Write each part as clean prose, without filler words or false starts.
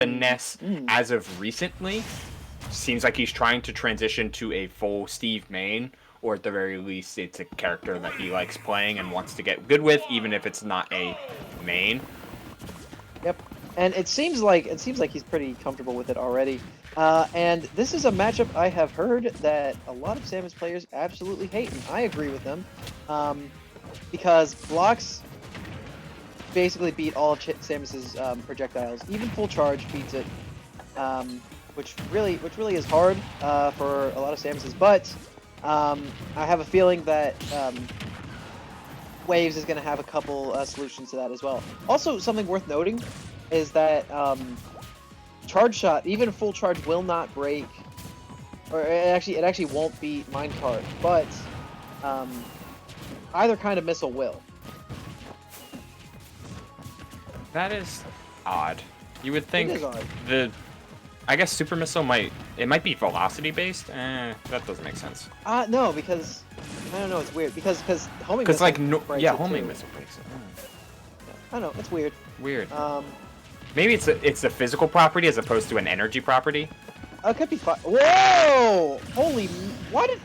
finesse as of recently. Seems like he's trying to transition to a full Steve main, or at the very least, it's a character that he likes playing and wants to get good with, even if it's not a main. Yep, and it seems like he's pretty comfortable with it already. And this is a matchup I have heard that a lot of Samus players absolutely hate, and I agree with them, because blocks basically beat all of Samus's projectiles. Even full charge beats it, which really is hard for a lot of Samus's. But I have a feeling that Waves is going to have a couple solutions to that as well. Also, something worth noting is that charge shot, even full charge, will not break, or it actually won't beat minecart, but either kind of missile will. That is odd. You would think It is odd. I guess super missile might be velocity based. That doesn't make sense. No, because I don't know, it's weird because homing missile homing missile breaks it. I don't know, it's weird. Weird. Maybe it's a physical property as opposed to an energy property. It could be fun. Whoa! Holy! Why did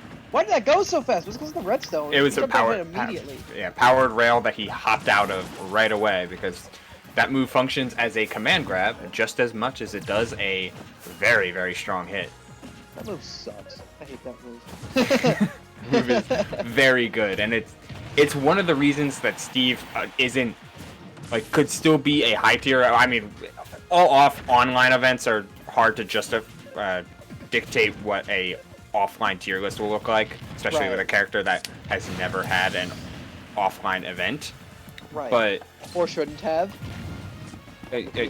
that go so fast? Was it because of the redstone? It was a powered immediately. Powered rail that he hopped out of right away, because that move functions as a command grab just as much as it does a very, very strong hit. That move sucks. I hate that move. Move is very good, and it's one of the reasons that Steve isn't, like, could still be a high tier. I mean, all online events are hard to just dictate what a offline tier list will look like, especially with a character that has never had an offline event. Right. But or shouldn't have.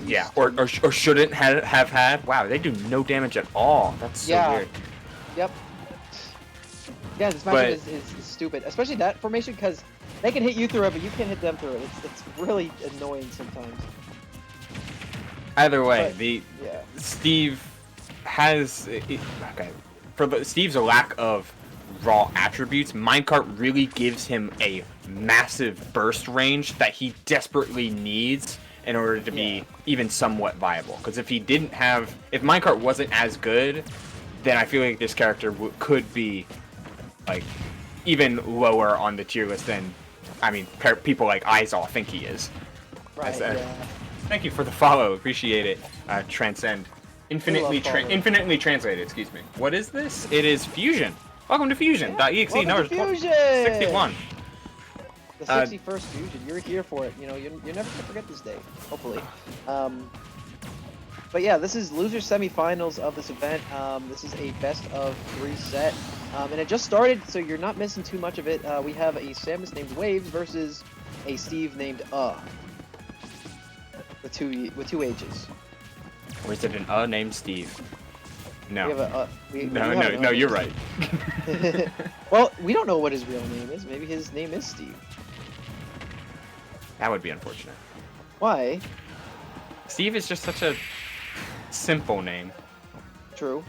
Yeah, or shouldn't have had. Wow, they do no damage at all. That's so weird. Yep. Yeah, this matchup is stupid, especially that formation, because they can hit you through it, but you can't hit them through it. It's really annoying sometimes. Either way, Steve has for Steve's lack of raw attributes, minecart really gives him a massive burst range that he desperately needs in order to be even somewhat viable. Because if minecart wasn't as good, then I feel like this character could be like even lower on the tier list than, I mean, people like AiL think he is. Right. Thank you for the follow, appreciate it. Transcend, infinitely translated. Excuse me. What is this? It is Fusion. Welcome to Fusion.exe. Welcome to Fusion! 61. The 61st Fusion. You're here for it. You know, you're never gonna forget this day. Hopefully. But yeah, this is loser semifinals of this event. This is a best of 3 set, and it just started, so you're not missing too much of it. We have a Samus named Waves versus a Steve named with two H's. Or is it an named Steve? No. We have No, you're right. Well, we don't know what his real name is. Maybe his name is Steve. That would be unfortunate. Why? Steve is just such a simple name. True.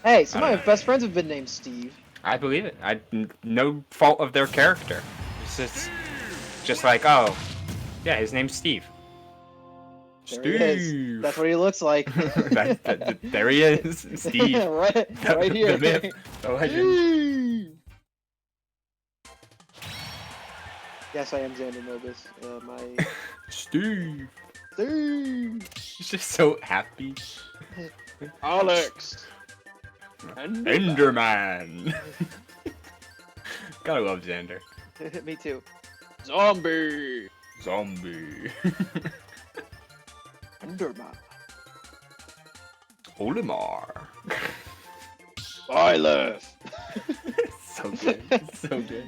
Hey, some of my best friends have been named Steve. I believe it. No fault of their character. It's just like, oh, yeah, his name's Steve. There Steve. He is. That's what he looks like. There he is, Steve. right here. The myth, the legend. Yes, I am Xander Mobus. Steve. Steve. He's just so happy. Alex. Enderman. Gotta love Xander. Me too. Zombie. Enderman. Olimar. Silas. So good.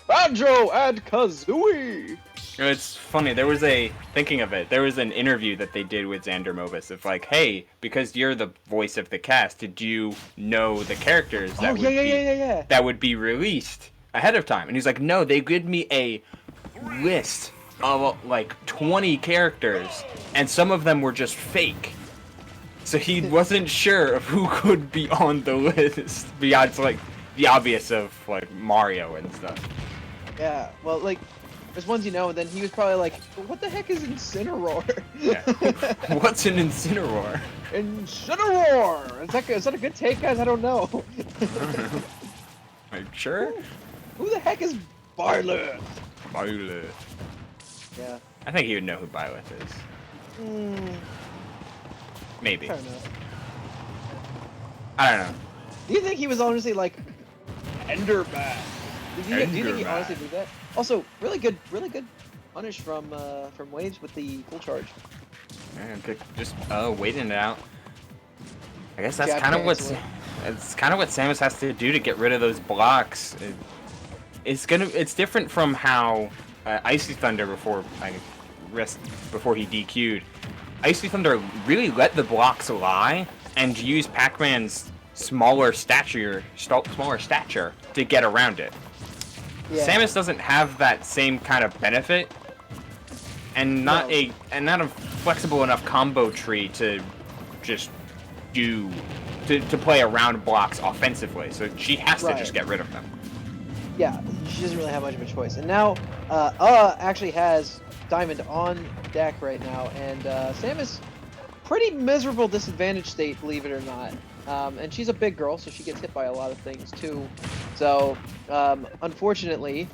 Banjo and Kazooie. It's funny, there was an interview that they did with Xander Mobus of like, hey, because you're the voice of the cast, did you know the characters that would be released ahead of time? And he's like, no, they gave me a list of like 20 characters, and some of them were just fake. So he wasn't sure of who could be on the list, besides like the obvious of like Mario and stuff. Yeah, well, like, There's ones you know, and then he was probably like, "What the heck is Incineroar?" Yeah. What's an Incineroar? Incineroar! Is that a good take, guys? I don't know. Are you sure? Who the heck is Byleth? Byleth. Yeah. I think you would know who Byleth is. Maybe. Fair enough. I don't know. Do you think he was honestly like Enderman? Do you think he honestly did that? Also, really good punish from Waves with the full charge. Yeah, just waiting it out. I guess that's Jab kind of cancel. it's kind of what Samus has to do to get rid of those blocks. It's different from how Icy Thunder before he DQ'd. Icy Thunder really let the blocks lie and use Pac-Man's smaller stature to get around it. Yeah. Samus doesn't have that same kind of benefit, and not a flexible enough combo tree to just to play around blocks offensively. So she has to just get rid of them. Yeah, she doesn't really have much of a choice. And now, actually has Diamond on deck right now, and Samus, pretty miserable disadvantage state, believe it or not. And she's a big girl, so she gets hit by a lot of things too. So, unfortunately,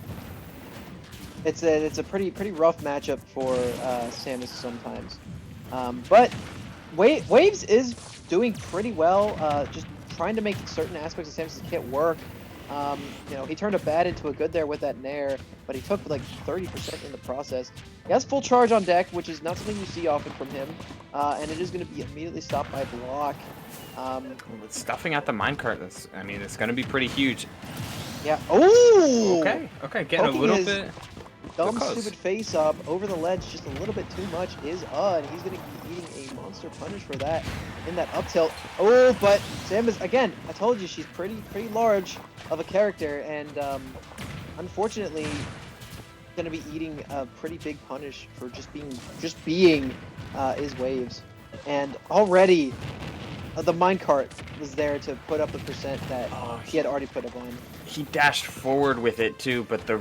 it's a pretty rough matchup for Samus sometimes. But Waves is doing pretty well, just trying to make certain aspects of Samus' kit work. You know, he turned a bad into a good there with that Nair, but he took like 30% in the process. He has full charge on deck, which is not something you see often from him, and it is going to be immediately stopped by block. With stuffing out the minecart, it's going to be pretty huge. Yeah. Oh. Okay, getting a little bit. Dumb, stupid face up over the ledge, just a little bit too much is and he's going to be eating a monster punish for that in that up tilt. Oh, but Samus, again, I told you she's pretty large of a character, and unfortunately going to be eating a pretty big punish for just being is Waves. And already the minecart was there to put up the percent that he had already put up on. He dashed forward with it too, but the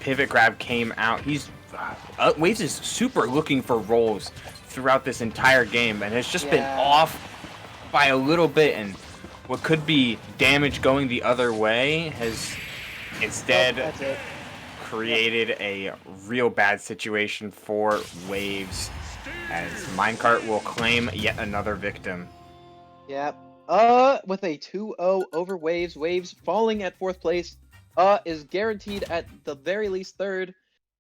pivot grab came out. Waves is super looking for rolls throughout this entire game, and has just been off by a little bit, and what could be damage going the other way has instead created a real bad situation for Waves, as minecart will claim yet another victim. Yep. With a 2-0 over Waves. Waves falling at 4th place. Is guaranteed at the very least 3rd.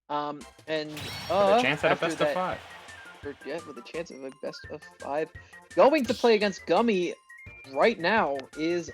And with a chance at a best of 5. Yeah, with a chance of a best of 5. Going to play against Gummy right now is